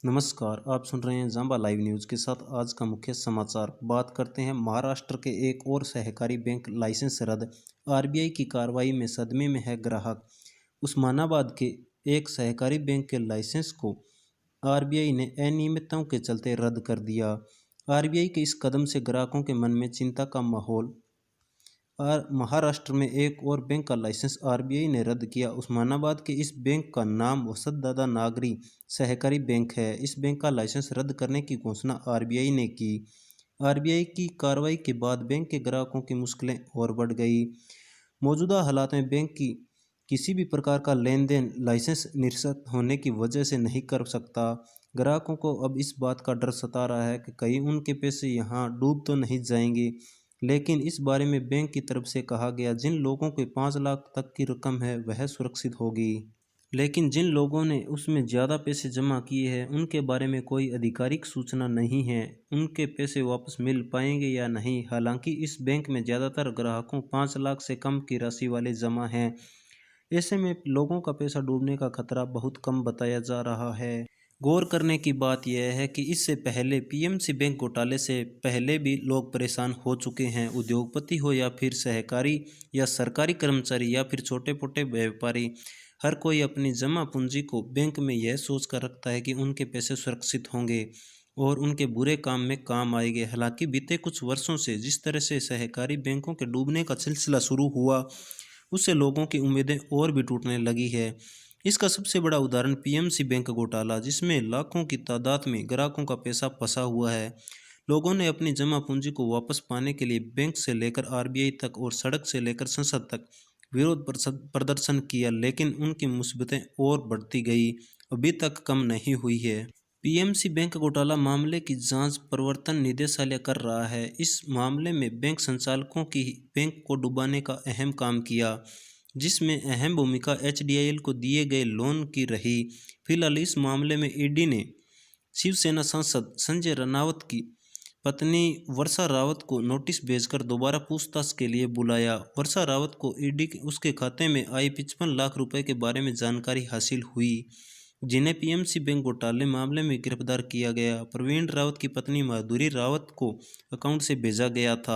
नमस्कार, आप सुन रहे हैं जांबा लाइव न्यूज़ के साथ आज का मुख्य समाचार। बात करते हैं महाराष्ट्र के एक और सहकारी बैंक लाइसेंस रद्द, आरबीआई की कार्रवाई में सदमे में है ग्राहक। उस्मानाबाद के एक सहकारी बैंक के लाइसेंस को आरबीआई ने अनियमितताओं के चलते रद्द कर दिया। आरबीआई के इस कदम से ग्राहकों के मन में चिंता का माहौल। महाराष्ट्र में एक और बैंक का लाइसेंस आरबीआई ने रद्द किया। उस्मानाबाद के इस बैंक का नाम वसंतदादा नागरी सहकारी बैंक है। इस बैंक का लाइसेंस रद्द करने की घोषणा आरबीआई ने की। आरबीआई की कार्रवाई के बाद बैंक के ग्राहकों की मुश्किलें और बढ़ गई। मौजूदा हालात में बैंक की किसी भी प्रकार का लेन देन लाइसेंस निरस्त होने की वजह से नहीं कर सकता। ग्राहकों को अब इस बात का डर सता रहा है कि कहीं उनके पैसे यहाँ डूब तो नहीं जाएंगे। लेकिन इस बारे में बैंक की तरफ से कहा गया, जिन लोगों के 5 लाख तक की रकम है वह सुरक्षित होगी। लेकिन जिन लोगों ने उसमें ज़्यादा पैसे जमा किए हैं उनके बारे में कोई आधिकारिक सूचना नहीं है। उनके पैसे वापस मिल पाएंगे या नहीं। हालांकि इस बैंक में ज़्यादातर ग्राहकों 5 लाख से कम की राशि वाले जमा हैं। ऐसे में लोगों का पैसा डूबने का खतरा बहुत कम बताया जा रहा है। गौर करने की बात यह है कि इससे पहले पीएमसी बैंक घोटाले से पहले भी लोग परेशान हो चुके हैं। उद्योगपति हो या फिर सहकारी या सरकारी कर्मचारी या फिर छोटे मोटे व्यापारी, हर कोई अपनी जमा पूंजी को बैंक में यह सोच कर रखता है कि उनके पैसे सुरक्षित होंगे और उनके बुरे काम में काम आएंगे। हालांकि बीते कुछ वर्षों से जिस तरह से सहकारी बैंकों के डूबने का सिलसिला शुरू हुआ, उससे लोगों की उम्मीदें और भी टूटने लगी है। इसका सबसे बड़ा उदाहरण पीएमसी बैंक घोटाला, जिसमें लाखों की तादाद में ग्राहकों का पैसा फंसा हुआ है। लोगों ने अपनी जमा पूंजी को वापस पाने के लिए बैंक से लेकर आरबीआई तक और सड़क से लेकर संसद तक विरोध प्रदर्शन किया, लेकिन उनकी मुसीबतें और बढ़ती गई, अभी तक कम नहीं हुई है। पीएमसी बैंक घोटाला मामले की जांच प्रवर्तन निदेशालय कर रहा है। इस मामले में बैंक संचालकों की बैंक को डुबाने का अहम काम किया, जिसमें अहम भूमिका एचडीआईएल को दिए गए लोन की रही। फिलहाल इस मामले में ईडी ने शिवसेना सांसद संजय राउत की पत्नी वर्षा रावत को नोटिस भेजकर दोबारा पूछताछ के लिए बुलाया। वर्षा रावत को ईडी उसके खाते में आए 55 लाख रुपए के बारे में जानकारी हासिल हुई, जिन्हें पीएमसी बैंक घोटाले मामले में गिरफ्तार किया गया। प्रवीण रावत की पत्नी माधुरी रावत को अकाउंट से भेजा गया था।